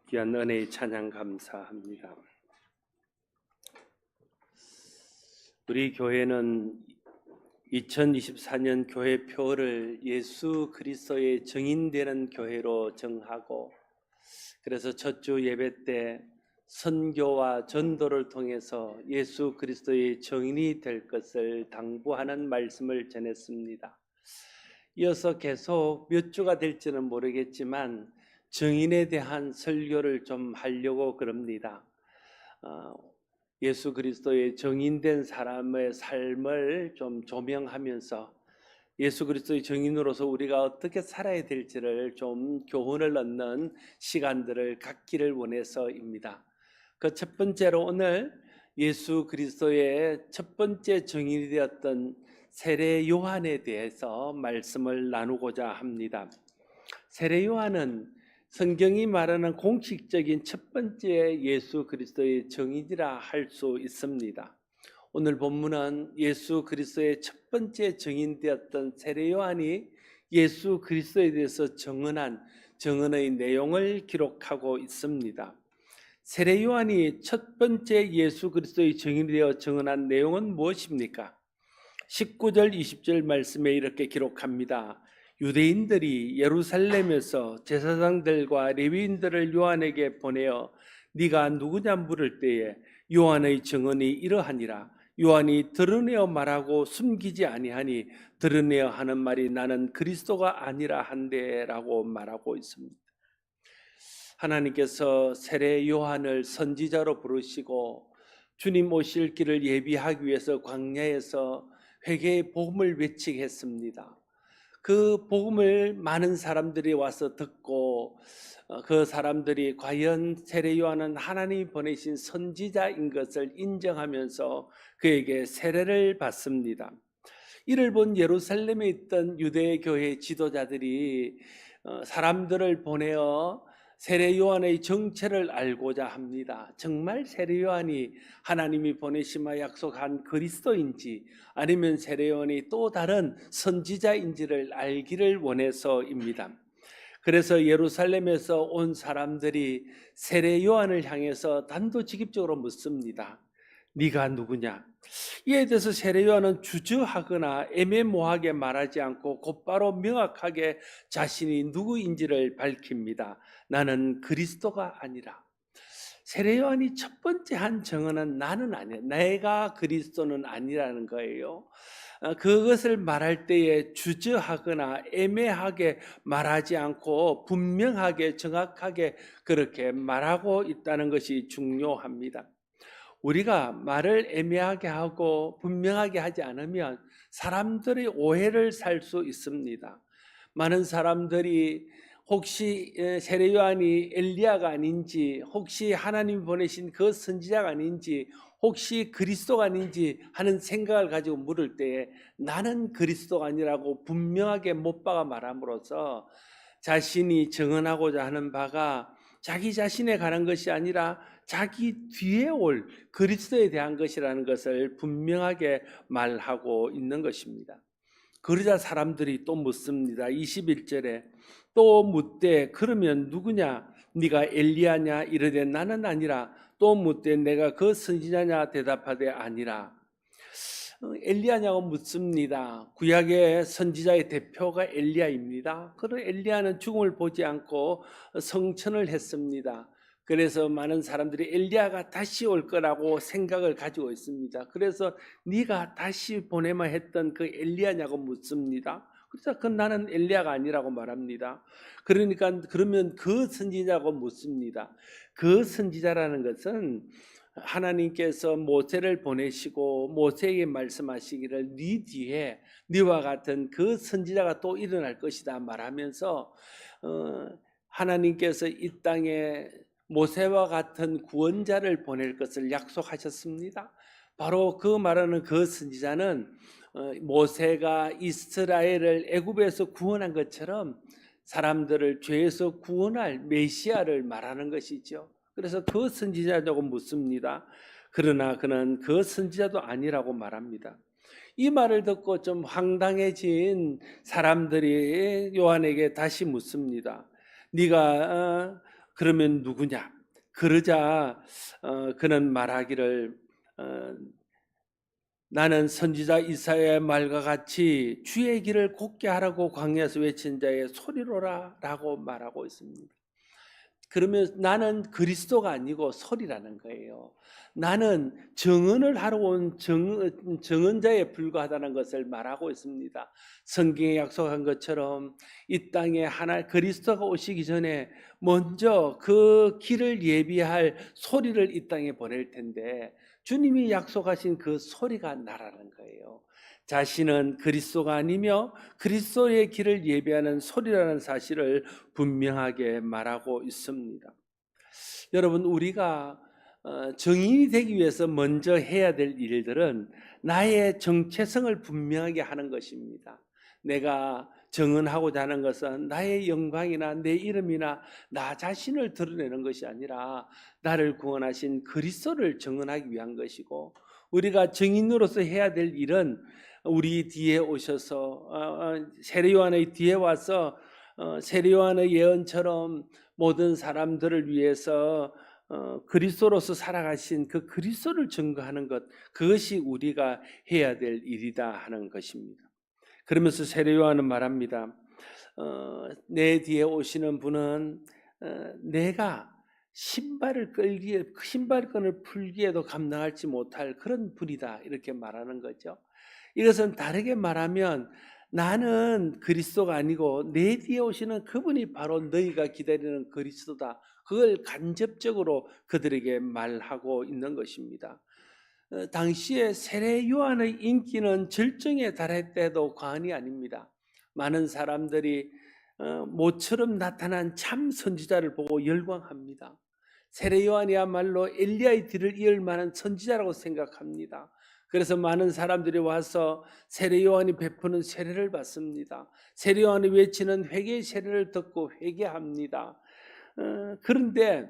귀한 은혜의 찬양 감사합니다. 우리 교회는 2024년 교회표를 예수 그리스도의 증인되는 교회로 정하고, 그래서 첫 주 예배 때 선교와 전도를 통해서 예수 그리스도의 증인이 될 것을 당부하는 말씀을 전했습니다. 이어서 계속 몇 주가 될지는 모르겠지만 증인에 대한 설교를 좀 하려고 그럽니다. 예수 그리스도의 증인된 사람의 삶을 좀 조명하면서 예수 그리스도의 증인으로서 우리가 어떻게 살아야 될지를 좀 교훈을 얻는 시간들을 갖기를 원해서입니다. 그 첫 번째로 오늘 예수 그리스도의 첫 번째 증인이 되었던 세례 요한에 대해서 말씀을 나누고자 합니다. 세례 요한은 성경이 말하는 공식적인 첫 번째 예수 그리스도의 증인이라 할 수 있습니다. 오늘 본문은 예수 그리스도의 첫 번째 증인되었던 세례 요한이 예수 그리스도에 대해서 증언의 내용을 기록하고 있습니다. 세례 요한이 첫 번째 예수 그리스도의 증인이 되어 증언한 내용은 무엇입니까? 19절 20절 말씀에 이렇게 기록합니다. 유대인들이 예루살렘에서 제사장들과 레위인들을 요한에게 보내어 네가 누구냐 물을 때에 요한의 증언이 이러하니라. 요한이 드러내어 말하고 숨기지 아니하니 드러내어 하는 말이 나는 그리스도가 아니라 한데라고 말하고 있습니다. 하나님께서 세례 요한을 선지자로 부르시고 주님 오실 길을 예비하기 위해서 광야에서 회개의 복음을 외치게 했습니다. 그 복음을 많은 사람들이 와서 듣고 그 사람들이 과연 세례 요한은 하나님이 보내신 선지자인 것을 인정하면서 그에게 세례를 받습니다. 이를 본 예루살렘에 있던 유대 교회 지도자들이 사람들을 보내어 세례 요한의 정체를 알고자 합니다. 정말 세례 요한이 하나님이 보내심과 약속한 그리스도인지 아니면 세례 요한이 또 다른 선지자인지를 알기를 원해서입니다. 그래서 예루살렘에서 온 사람들이 세례 요한을 향해서 단도직입적으로 묻습니다. 네가 누구냐? 이에 대해서 세례 요한은 주저하거나 애매모호하게 말하지 않고 곧바로 명확하게 자신이 누구인지를 밝힙니다. 나는 그리스도가 아니라. 세례 요한이 첫 번째 한 증언은 나는 아니야. 내가 그리스도는 아니라는 거예요. 그것을 말할 때에 주저하거나 애매하게 말하지 않고 분명하게 정확하게 그렇게 말하고 있다는 것이 중요합니다. 우리가 말을 애매하게 하고 분명하게 하지 않으면 사람들의 오해를 살 수 있습니다. 많은 사람들이 혹시 세례 요한이 엘리야가 아닌지, 혹시 하나님 보내신 그 선지자가 아닌지, 혹시 그리스도가 아닌지 하는 생각을 가지고 물을 때에 나는 그리스도가 아니라고 분명하게 못 박아 말함으로써 자신이 증언하고자 하는 바가 자기 자신에 관한 것이 아니라 자기 뒤에 올 그리스도에 대한 것이라는 것을 분명하게 말하고 있는 것입니다. 그러자 사람들이 또 묻습니다. 21절에 또 묻되 그러면 누구냐? 네가 엘리야냐? 이르되 나는 아니라. 또 묻되 내가 그 선지자냐? 대답하되 아니라. 엘리야냐고 묻습니다. 구약의 선지자의 대표가 엘리야입니다. 그런 엘리야는 죽음을 보지 않고 성천을 했습니다. 그래서 많은 사람들이 엘리야가 다시 올 거라고 생각을 가지고 있습니다. 그래서 네가 다시 보내마 했던 그 엘리야냐고 묻습니다. 그래서 나는 엘리야가 아니라고 말합니다. 그러니까 그러면 그 선지자고 묻습니다. 그 선지자라는 것은 하나님께서 모세를 보내시고 모세에게 말씀하시기를 네 뒤에 네와 같은 그 선지자가 또 일어날 것이다 말하면서 하나님께서 이 땅에 모세와 같은 구원자를 보낼 것을 약속하셨습니다. 바로 그 말하는 그 선지자는 모세가 이스라엘을 애굽에서 구원한 것처럼 사람들을 죄에서 구원할 메시아를 말하는 것이죠. 그래서 그 선지자라고 묻습니다. 그러나 그는 그 선지자도 아니라고 말합니다. 이 말을 듣고 좀 황당해진 사람들이 요한에게 다시 묻습니다. 네가 그러면 누구냐? 그러자 그는 말하기를 나는 선지자 이사야의 말과 같이 주의 길을 곧게 하라고 광야에서 외친 자의 소리로라 라고 말하고 있습니다. 그러면 나는 그리스도가 아니고 소리라는 거예요. 나는 정언을 하러 온 정언자에 불과하다는 것을 말하고 있습니다. 성경에 약속한 것처럼 이 땅에 그리스도가 오시기 전에 먼저 그 길을 예비할 소리를 이 땅에 보낼 텐데 주님이 약속하신 그 소리가 나라는 거예요. 자신은 그리스도가 아니며 그리스도의 길을 예비하는 소리라는 사실을 분명하게 말하고 있습니다. 여러분, 우리가 정인이 되기 위해서 먼저 해야 될 일들은 나의 정체성을 분명하게 하는 것입니다. 내가 정언하고자 하는 것은 나의 영광이나 내 이름이나 나 자신을 드러내는 것이 아니라 나를 구원하신 그리스도를 정언하기 위한 것이고, 우리가 정인으로서 해야 될 일은 우리 뒤에 오셔서 세례 요한의 뒤에 와서 세례 요한의 예언처럼 모든 사람들을 위해서 그리스도로서 살아가신 그 그리스도를 증거하는 것, 그것이 우리가 해야 될 일이다 하는 것입니다. 그러면서 세례 요한은 말합니다. 내 뒤에 오시는 분은 내가 신발끈을 풀기에도 감당하지 못할 그런 분이다, 이렇게 말하는 거죠. 이것은 다르게 말하면 나는 그리스도가 아니고 내 뒤에 오시는 그분이 바로 너희가 기다리는 그리스도다, 그걸 간접적으로 그들에게 말하고 있는 것입니다. 당시에 세례 요한의 인기는 절정에 달했대도 과언이 아닙니다. 많은 사람들이 모처럼 나타난 참 선지자를 보고 열광합니다. 세례 요한이야말로 엘리야의 뒤를 이을 만한 선지자라고 생각합니다. 그래서 많은 사람들이 와서 세례 요한이 베푸는 세례를 받습니다. 세례 요한이 외치는 회개의 세례를 듣고 회개합니다. 그런데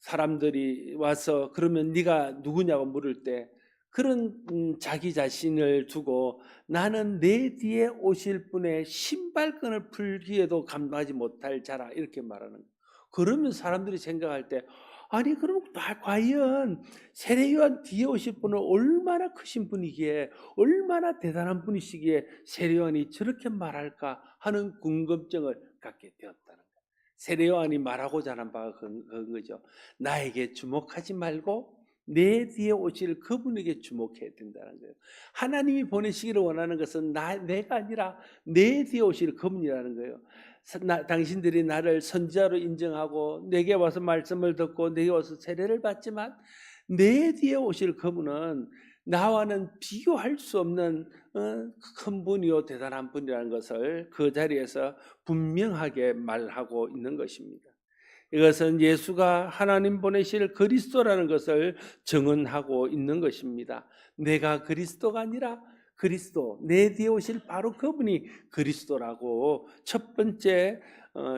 사람들이 와서 그러면 네가 누구냐고 물을 때 그런 자기 자신을 두고 나는 내 뒤에 오실 분의 신발끈을 풀기에도 감당하지 못할 자라, 이렇게 말하는 거예요. 그러면 사람들이 생각할 때 아니 그럼 과연 세례 요한 뒤에 오실 분은 얼마나 크신 분이기에 얼마나 대단한 분이시기에 세례 요한이 저렇게 말할까 하는 궁금증을 갖게 되었다는 거예요. 세례 요한이 말하고자 하는 바가 그런 거죠. 나에게 주목하지 말고 내 뒤에 오실 그분에게 주목해야 된다는 거예요. 하나님이 보내시기를 원하는 것은 내가 아니라 내 뒤에 오실 그분이라는 거예요. 당신들이 나를 선지자로 인정하고 내게 와서 말씀을 듣고 내게 와서 세례를 받지만 내 뒤에 오실 그분은 나와는 비교할 수 없는 큰 분이요 대단한 분이라는 것을 그 자리에서 분명하게 말하고 있는 것입니다. 이것은 예수가 하나님 보내실 그리스도라는 것을 증언하고 있는 것입니다. 내가 그리스도가 아니라 그리스도, 내 뒤에 오실 바로 그분이 그리스도라고 첫 번째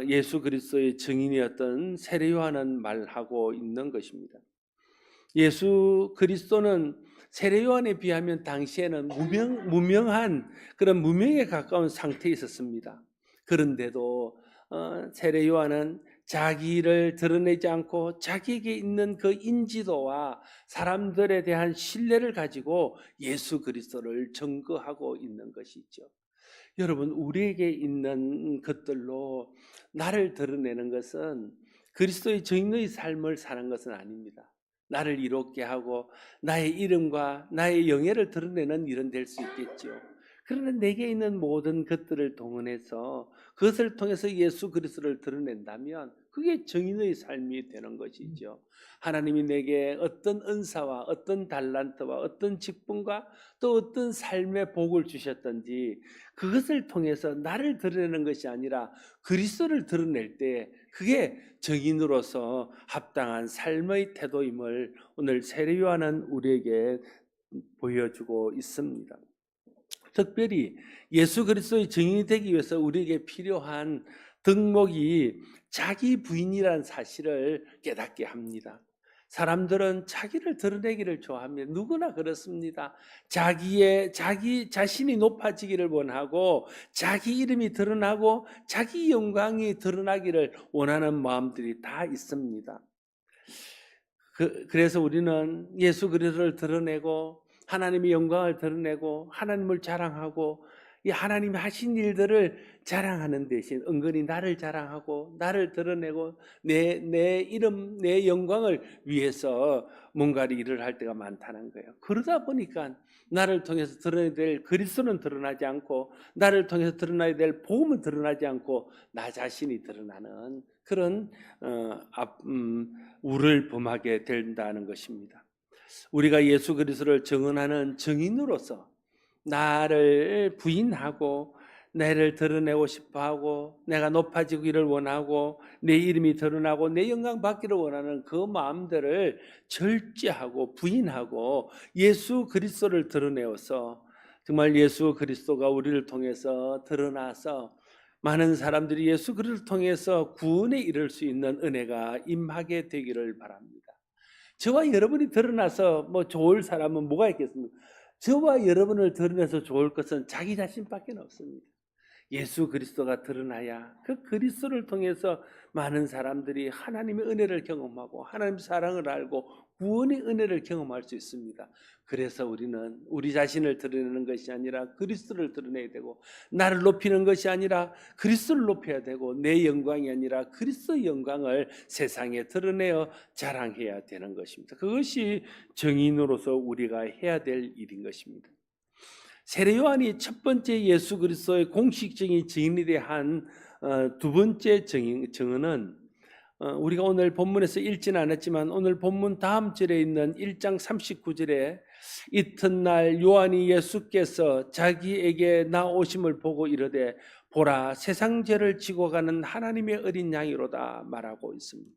예수 그리스도의 증인이었던 세례 요한은 말하고 있는 것입니다. 예수 그리스도는 세례 요한에 비하면 당시에는 무명한 그런 무명에 가까운 상태에 있었습니다. 그런데도 세례 요한은 자기를 드러내지 않고 자기에게 있는 그 인지도와 사람들에 대한 신뢰를 가지고 예수 그리스도를 증거하고 있는 것이죠. 여러분, 우리에게 있는 것들로 나를 드러내는 것은 그리스도의 정의의 삶을 사는 것은 아닙니다. 나를 이롭게 하고 나의 이름과 나의 영예를 드러내는 일은 될 수 있겠죠. 그러나 내게 있는 모든 것들을 동원해서 그것을 통해서 예수 그리스도를 드러낸다면 그게 정인의 삶이 되는 것이죠. 하나님이 내게 어떤 은사와 어떤 달란트와 어떤 직분과 또 어떤 삶의 복을 주셨던지 그것을 통해서 나를 드러내는 것이 아니라 그리스도를 드러낼 때 그게 정인으로서 합당한 삶의 태도임을 오늘 세례 요한은 우리에게 보여주고 있습니다. 특별히 예수 그리스도의 증인이 되기 위해서 우리에게 필요한 덕목이 자기 부인이라는 사실을 깨닫게 합니다. 사람들은 자기를 드러내기를 좋아합니다. 누구나 그렇습니다. 자기 자신이 높아지기를 원하고 자기 이름이 드러나고 자기 영광이 드러나기를 원하는 마음들이 다 있습니다. 그래서 우리는 예수 그리스도를 드러내고 하나님의 영광을 드러내고 하나님을 자랑하고 이 하나님이 하신 일들을 자랑하는 대신 은근히 나를 자랑하고 나를 드러내고 내 이름, 내 영광을 위해서 뭔가를 일을 할 때가 많다는 거예요. 그러다 보니까 나를 통해서 드러내야 될 그리스도는 드러나지 않고 나를 통해서 드러나야 될 복음은 드러나지 않고 나 자신이 드러나는 그런 우를 범하게 된다는 것입니다. 우리가 예수 그리스도를 증언하는 증인으로서 나를 부인하고 나를 드러내고 싶어하고 내가 높아지기를 원하고 내 이름이 드러나고 내 영광 받기를 원하는 그 마음들을 절제하고 부인하고 예수 그리스도를 드러내어서 정말 예수 그리스도가 우리를 통해서 드러나서 많은 사람들이 예수 그리스도를 통해서 구원에 이를 수 있는 은혜가 임하게 되기를 바랍니다. 저와 여러분이 드러나서 좋을 사람은 뭐가 있겠습니까? 저와 여러분을 드러내서 좋을 것은 자기 자신밖에 없습니다. 예수 그리스도가 드러나야 그 그리스도를 통해서 많은 사람들이 하나님의 은혜를 경험하고 하나님의 사랑을 알고 구원의 은혜를 경험할 수 있습니다. 그래서 우리는 우리 자신을 드러내는 것이 아니라 그리스도를 드러내야 되고 나를 높이는 것이 아니라 그리스도를 높여야 되고 내 영광이 아니라 그리스도의 영광을 세상에 드러내어 자랑해야 되는 것입니다. 그것이 증인으로서 우리가 해야 될 일인 것입니다. 세례 요한이 첫 번째 예수 그리스도의 공식적인 증인에 대한 두 번째 증언은 우리가 오늘 본문에서 읽지는 않았지만 오늘 본문 다음 절에 있는 1장 39절에 이튿날 요한이 예수께서 자기에게 나오심을 보고 이르되 보라 세상 죄를 지고 가는 하나님의 어린 양이로다 말하고 있습니다.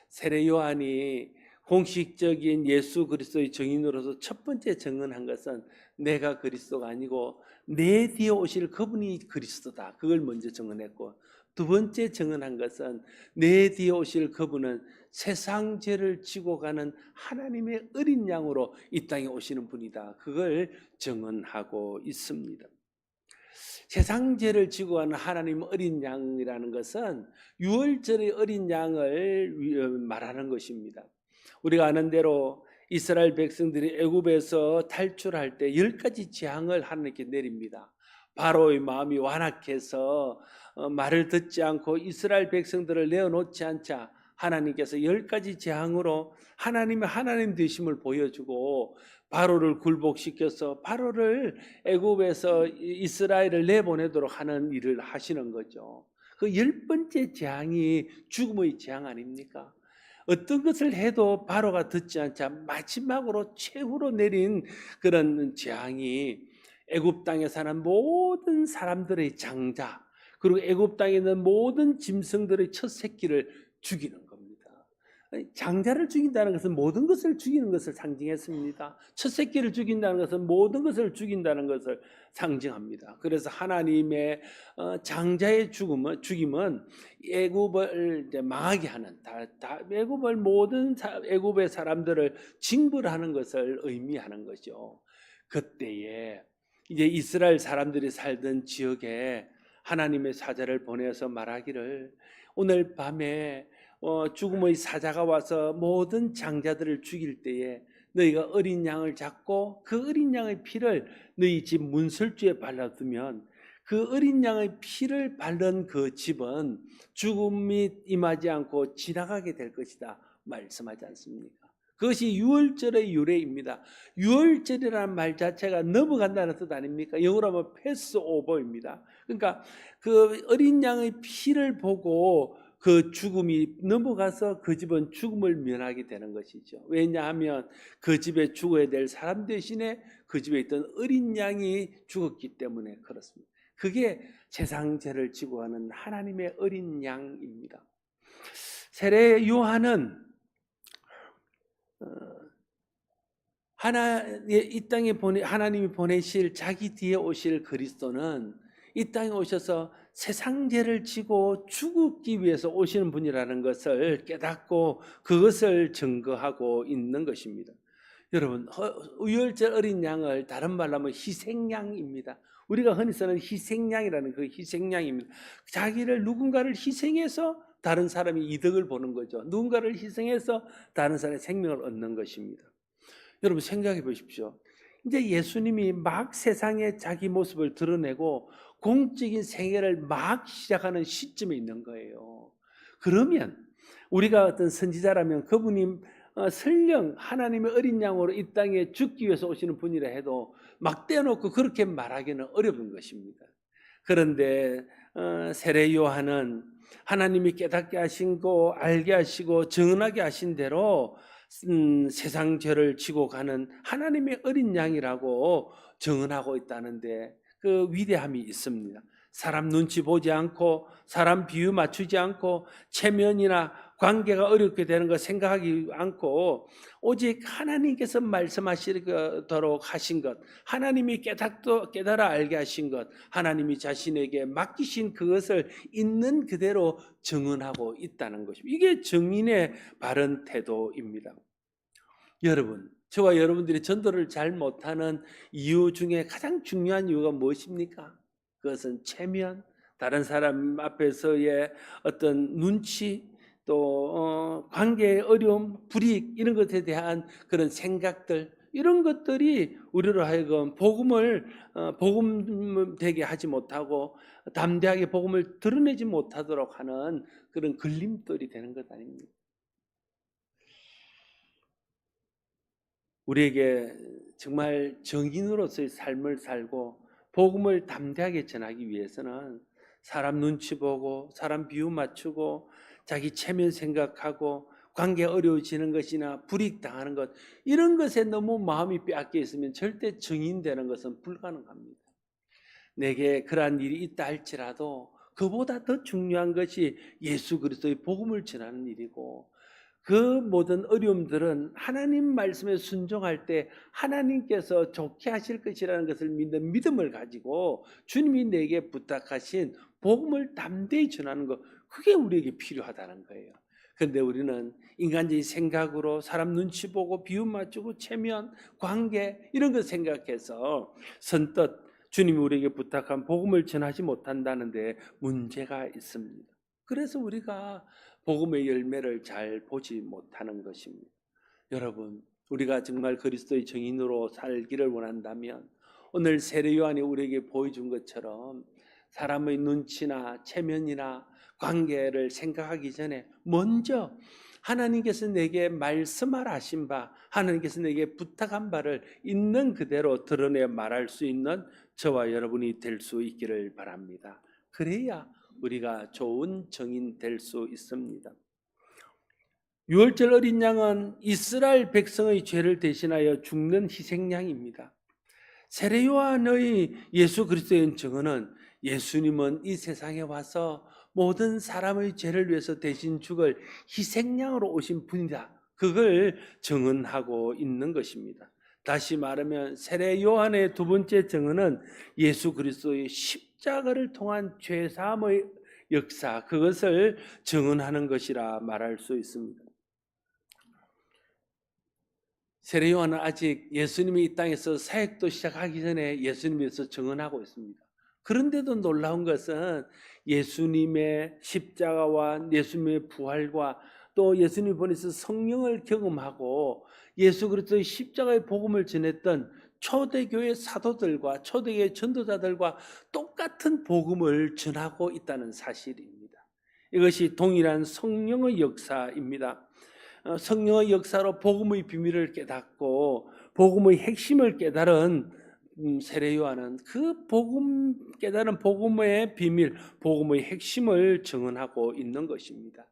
세례 요한이 공식적인 예수 그리스도의 증인으로서 첫 번째 증언한 것은 내가 그리스도가 아니고 내 뒤에 오실 그분이 그리스도다. 그걸 먼저 증언했고 두 번째 증언한 것은 내 뒤에 오실 그분은 세상 죄를 지고 가는 하나님의 어린 양으로 이 땅에 오시는 분이다. 그걸 증언하고 있습니다. 세상 죄를 지고 가는 하나님 어린 양이라는 것은 유월절의 어린 양을 말하는 것입니다. 우리가 아는 대로 이스라엘 백성들이 애굽에서 탈출할 때 10가지 재앙을 하나님께 내립니다. 바로의 마음이 완악해서 말을 듣지 않고 이스라엘 백성들을 내어놓지 않자 하나님께서 10가지 재앙으로 하나님의 하나님 되심을 보여주고 바로를 굴복시켜서 바로를 애굽에서 이스라엘을 내보내도록 하는 일을 하시는 거죠. 그 10번째 재앙이 죽음의 재앙 아닙니까? 어떤 것을 해도 바로가 듣지 않자 마지막으로 최후로 내린 그런 재앙이 애굽 땅에 사는 모든 사람들의 장자 그리고 애굽 땅에 있는 모든 짐승들의 첫 새끼를 죽이는 겁니다. 장자를 죽인다는 것은 모든 것을 죽이는 것을 상징했습니다. 첫 새끼를 죽인다는 것은 모든 것을 죽인다는 것을 상징합니다. 그래서 하나님의 장자의 죽임은 애굽을 망하게 하는 애굽을 모든 애굽의 사람들을 징벌하는 것을 의미하는 거죠. 그때에 이제 이스라엘 사람들이 살던 지역에 하나님의 사자를 보내서 말하기를 오늘 밤에 죽음의 사자가 와서 모든 장자들을 죽일 때에 너희가 어린 양을 잡고 그 어린 양의 피를 너희 집 문설주에 발라두면 그 어린 양의 피를 바른 그 집은 죽음이 임하지 않고 지나가게 될 것이다 말씀하지 않습니까? 그것이 유월절의 유래입니다. 유월절이라는 말 자체가 넘어간다는 뜻 아닙니까? 영어로 하면 패스오버입니다. 그러니까 그 어린 양의 피를 보고 그 죽음이 넘어가서 그 집은 죽음을 면하게 되는 것이죠. 왜냐하면 그 집에 죽어야 될 사람 대신에 그 집에 있던 어린 양이 죽었기 때문에 그렇습니다. 그게 세상 죄를 지고 가는 하나님의 어린 양입니다. 세례 요한은 이 땅에 하나님이 보내실 자기 뒤에 오실 그리스도는 이 땅에 오셔서 세상 죄를 지고 죽기 위해서 오시는 분이라는 것을 깨닫고 그것을 증거하고 있는 것입니다. 여러분, 유월절 어린 양을 다른 말로 하면 희생양입니다. 우리가 흔히 쓰는 희생양이라는 그 희생양입니다. 자기를 누군가를 희생해서 다른 사람이 이득을 보는 거죠. 누군가를 희생해서 다른 사람의 생명을 얻는 것입니다. 여러분 생각해 보십시오. 이제 예수님이 막 세상에 자기 모습을 드러내고 공적인 생애를 막 시작하는 시점에 있는 거예요. 그러면 우리가 어떤 선지자라면 그분이 설령 하나님의 어린 양으로 이 땅에 죽기 위해서 오시는 분이라 해도 막 떼어놓고 그렇게 말하기는 어려운 것입니다. 그런데 세례 요한은 하나님이 깨닫게 하시고 알게 하시고 증언하게 하신 대로 세상 죄를 지고 가는 하나님의 어린 양이라고 증언하고 있다는데 그 위대함이 있습니다. 사람 눈치 보지 않고 사람 비유 맞추지 않고 체면이나 관계가 어렵게 되는 거 생각하지 않고 오직 하나님께서 말씀하시도록 하신 것, 하나님이 깨달아 알게 하신 것, 하나님이 자신에게 맡기신 그것을 있는 그대로 증언하고 있다는 것입니다. 이게 증인의 바른 태도입니다. 여러분, 저와 여러분들이 전도를 잘 못하는 이유 중에 가장 중요한 이유가 무엇입니까? 그것은 체면, 다른 사람 앞에서의 어떤 눈치, 또 관계의 어려움, 불이익 이런 것에 대한 그런 생각들, 이런 것들이 우리로 하여금 복음을 복음되게 하지 못하고 담대하게 복음을 드러내지 못하도록 하는 그런 걸림돌이 되는 것 아닙니까? 우리에게 정말 정인으로서의 삶을 살고 복음을 담대하게 전하기 위해서는 사람 눈치 보고 사람 비유 맞추고 자기 체면 생각하고 관계 어려워지는 것이나 불이익 당하는 것, 이런 것에 너무 마음이 빼앗겨 있으면 절대 증인되는 것은 불가능합니다. 내게 그러한 일이 있다 할지라도 그보다 더 중요한 것이 예수 그리스도의 복음을 전하는 일이고, 그 모든 어려움들은 하나님 말씀에 순종할 때 하나님께서 좋게 하실 것이라는 것을 믿는 믿음을 가지고 주님이 내게 부탁하신 복음을 담대히 전하는 것, 그게 우리에게 필요하다는 거예요. 그런데 우리는 인간적인 생각으로 사람 눈치 보고 비유 맞추고 체면, 관계 이런 것 생각해서 선뜻 주님이 우리에게 부탁한 복음을 전하지 못한다는 데 문제가 있습니다. 그래서 우리가 복음의 열매를 잘 보지 못하는 것입니다. 여러분, 우리가 정말 그리스도의 증인으로 살기를 원한다면 오늘 세례 요한이 우리에게 보여준 것처럼 사람의 눈치나 체면이나 관계를 생각하기 전에 먼저 하나님께서 내게 말씀하라 하신 바, 하나님께서 내게 부탁한 바를 있는 그대로 드러내 말할 수 있는 저와 여러분이 될 수 있기를 바랍니다. 그래야 우리가 좋은 증인 될 수 있습니다. 유월절 어린 양은 이스라엘 백성의 죄를 대신하여 죽는 희생양입니다. 세례 요한의 예수 그리스도의 증언은 예수님은 이 세상에 와서 모든 사람의 죄를 위해서 대신 죽을 희생양으로 오신 분이다, 그걸 증언하고 있는 것입니다. 다시 말하면 세례 요한의 두 번째 증언은 예수 그리스도의 십자가를 통한 죄사함의 역사, 그것을 증언하는 것이라 말할 수 있습니다. 세례 요한은 아직 예수님이 이 땅에서 사역도 시작하기 전에 예수님에서 증언하고 있습니다. 그런데도 놀라운 것은 예수님의 십자가와 예수님의 부활과 또 예수님이 보내서 성령을 경험하고 예수 그리스도의 십자가의 복음을 전했던 초대교회 사도들과 초대교회 전도자들과 똑같은 복음을 전하고 있다는 사실입니다. 이것이 동일한 성령의 역사입니다. 성령의 역사로 복음의 비밀을 깨닫고 복음의 핵심을 깨달은 세례 요한은 그 복음 깨달은 복음의 비밀, 복음의 핵심을 증언하고 있는 것입니다.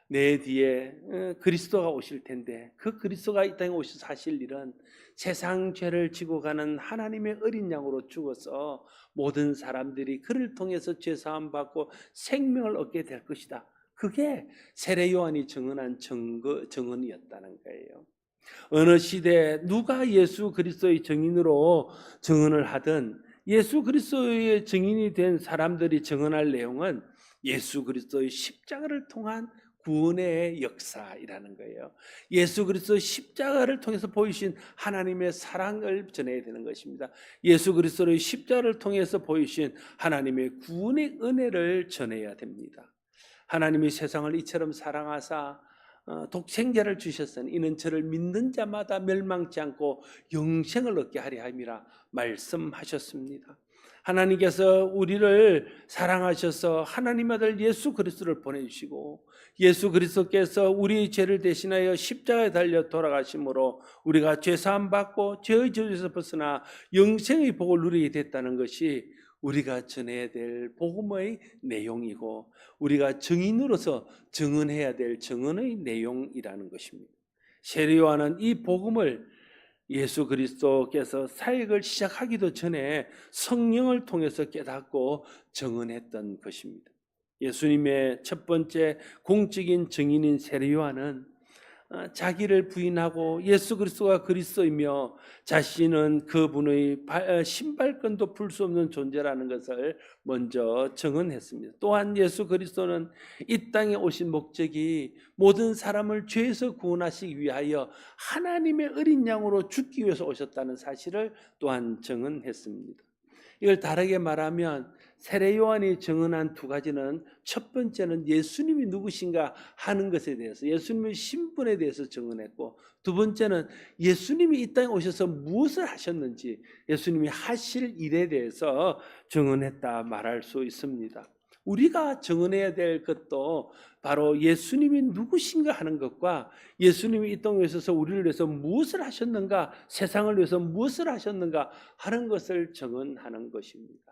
내 뒤에 그리스도가 오실 텐데 그 그리스도가 이 땅에 오셔서 하실 일은 세상 죄를 지고 가는 하나님의 어린 양으로 죽어서 모든 사람들이 그를 통해서 죄 사함 받고 생명을 얻게 될 것이다. 그게 세례 요한이 증언한 증언이었다는 거예요. 어느 시대에 누가 예수 그리스도의 증인으로 증언을 하든 예수 그리스도의 증인이 된 사람들이 증언할 내용은 예수 그리스도의 십자가를 통한 구원의 역사이라는 거예요. 예수 그리스도의 십자가를 통해서 보이신 하나님의 사랑을 전해야 되는 것입니다. 예수 그리스도의 십자가를 통해서 보이신 하나님의 구원의 은혜를 전해야 됩니다. 하나님이 세상을 이처럼 사랑하사 독생자를 주셨으니 이는 저를 믿는 자마다 멸망치 않고 영생을 얻게 하려 함이라 말씀하셨습니다. 하나님께서 우리를 사랑하셔서 하나님 아들 예수 그리스도를 보내주시고 예수 그리스도께서 우리의 죄를 대신하여 십자가에 달려 돌아가심으로 우리가 죄사함 받고 죄의 저주에서 벗어나 영생의 복을 누리게 됐다는 것이 우리가 전해야 될 복음의 내용이고 우리가 증인으로서 증언해야 될 증언의 내용이라는 것입니다. 세례요한은 이 복음을 예수 그리스도께서 사역을 시작하기도 전에 성령을 통해서 깨닫고 증언했던 것입니다. 예수님의 첫 번째 공적인 증인인 세례요한은 자기를 부인하고 예수 그리스도가 그리스도이며 자신은 그분의 신발끈도 풀 수 없는 존재라는 것을 먼저 증언했습니다. 또한 예수 그리스도는 이 땅에 오신 목적이 모든 사람을 죄에서 구원하시기 위하여 하나님의 어린 양으로 죽기 위해서 오셨다는 사실을 또한 증언했습니다. 이걸 다르게 말하면 세례 요한이 증언한 두 가지는 첫 번째는 예수님이 누구신가 하는 것에 대해서 예수님의 신분에 대해서 증언했고 두 번째는 예수님이 이 땅에 오셔서 무엇을 하셨는지 예수님이 하실 일에 대해서 증언했다 말할 수 있습니다. 우리가 증언해야 될 것도 바로 예수님이 누구신가 하는 것과 예수님이 이 땅에 오셔서 우리를 위해서 무엇을 하셨는가, 세상을 위해서 무엇을 하셨는가 하는 것을 증언하는 것입니다.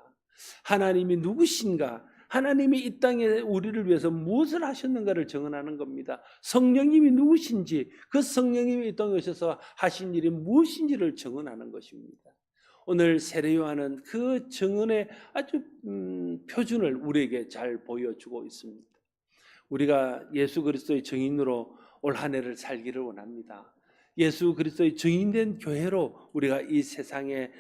하나님이 누구신가, 하나님이 이 땅에 우리를 위해서 무엇을 하셨는가를 증언하는 겁니다. 성령님이 누구신지, 그 성령님이 이 땅에 오셔서 하신 일이 무엇인지를 증언하는 것입니다. 오늘 세례 요한은 그 증언의 아주 표준을 우리에게 잘 보여주고 있습니다. 우리가 예수 그리스도의 증인으로 올 한 해를 살기를 원합니다. 예수 그리스도의 증인된 교회로 우리가 이 세상에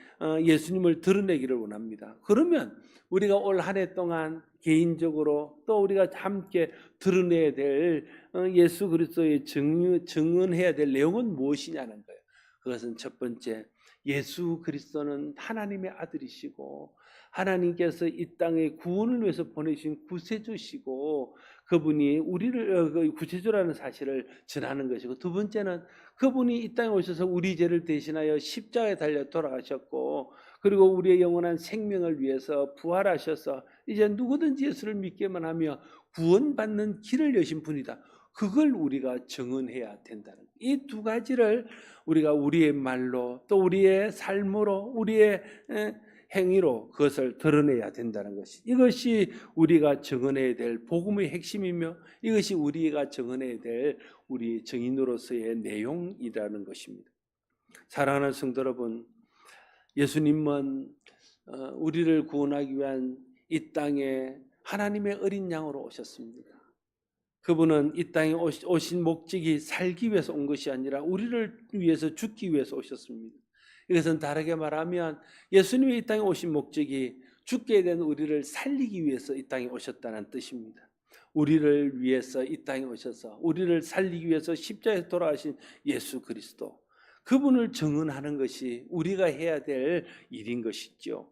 예수님을 드러내기를 원합니다. 그러면 우리가 올 한 해 동안 개인적으로 또 우리가 함께 드러내야 될 예수 그리스도의 증언해야 될 내용은 무엇이냐는 거예요. 그것은 첫 번째, 예수 그리스도는 하나님의 아들이시고 하나님께서 이 땅에 구원을 위해서 보내신 구세주시고 그분이 우리를 구세주라는 사실을 전하는 것이고 두 번째는 그분이 이 땅에 오셔서 우리 죄를 대신하여 십자가에 달려 돌아가셨고 그리고 우리의 영원한 생명을 위해서 부활하셔서 이제 누구든지 예수를 믿게만 하며 구원받는 길을 여신 분이다. 그걸 우리가 증언해야 된다는 거예요. 이 두 가지를 우리가 우리의 말로 또 우리의 삶으로 우리의 행위로 그것을 드러내야 된다는 것이 이것이 우리가 증언해야 될 복음의 핵심이며 이것이 우리가 증언해야 될 우리 증인으로서의 내용이라는 것입니다. 사랑하는 성도 여러분, 예수님은 우리를 구원하기 위한 이 땅에 하나님의 어린 양으로 오셨습니다. 그분은 이 땅에 오신 목적이 살기 위해서 온 것이 아니라 우리를 위해서 죽기 위해서 오셨습니다. 이것은 다르게 말하면 예수님이 이 땅에 오신 목적이 죽게 된 우리를 살리기 위해서 이 땅에 오셨다는 뜻입니다. 우리를 위해서 이 땅에 오셔서 우리를 살리기 위해서 십자가에 돌아가신 예수 그리스도, 그분을 증언하는 것이 우리가 해야 될 일인 것이죠.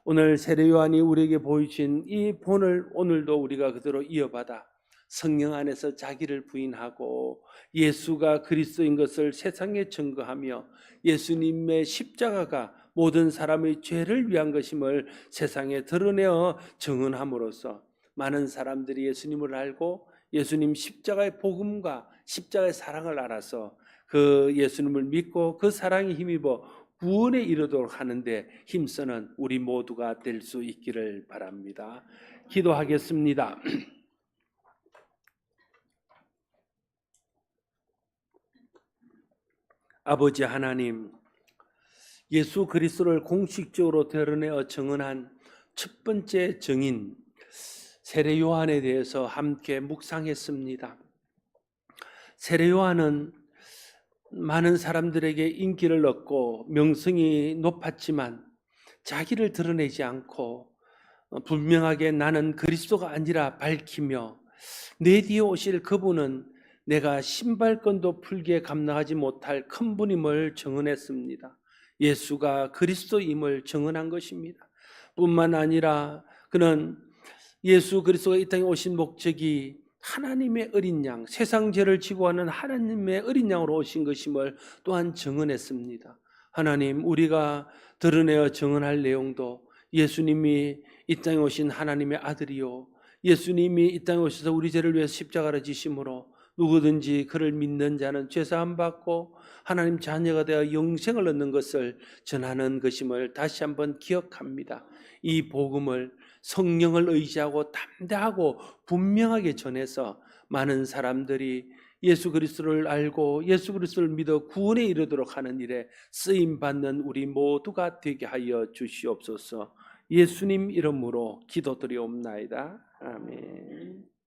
오늘 세례 요한이 우리에게 보여준 이 본을 오늘도 우리가 그대로 이어받아 성령 안에서 자기를 부인하고 예수가 그리스도인 것을 세상에 증거하며 예수님의 십자가가 모든 사람의 죄를 위한 것임을 세상에 드러내어 증언함으로써 많은 사람들이 예수님을 알고 예수님 십자가의 복음과 십자가의 사랑을 알아서 그 예수님을 믿고 그 사랑에 힘입어 구원에 이르도록 하는데 힘쓰는 우리 모두가 될 수 있기를 바랍니다. 기도하겠습니다. 아버지 하나님, 예수 그리스도를 공식적으로 드러내어 증언한 첫 번째 증인 세례 요한에 대해서 함께 묵상했습니다. 세례 요한은 많은 사람들에게 인기를 얻고 명성이 높았지만 자기를 드러내지 않고 분명하게 나는 그리스도가 아니라 밝히며 내 뒤에 오실 그분은 내가 신발끈도 풀기에 감당하지 못할 큰 분임을 증언했습니다. 예수가 그리스도임을 증언한 것입니다. 뿐만 아니라 그는 예수 그리스도가 이 땅에 오신 목적이 하나님의 어린 양, 세상 죄를 지고 하는 하나님의 어린 양으로 오신 것임을 또한 증언했습니다. 하나님, 우리가 드러내어 증언할 내용도 예수님이 이 땅에 오신 하나님의 아들이요, 예수님이 이 땅에 오셔서 우리 죄를 위해서 십자가를 지심으로 누구든지 그를 믿는 자는 죄사함 받고 하나님 자녀가 되어 영생을 얻는 것을 전하는 것임을 다시 한번 기억합니다. 이 복음을 성령을 의지하고 담대하고 분명하게 전해서 많은 사람들이 예수 그리스도를 알고 예수 그리스도를 믿어 구원에 이르도록 하는 일에 쓰임 받는 우리 모두가 되게 하여 주시옵소서. 예수님 이름으로 기도드리옵나이다. 아멘.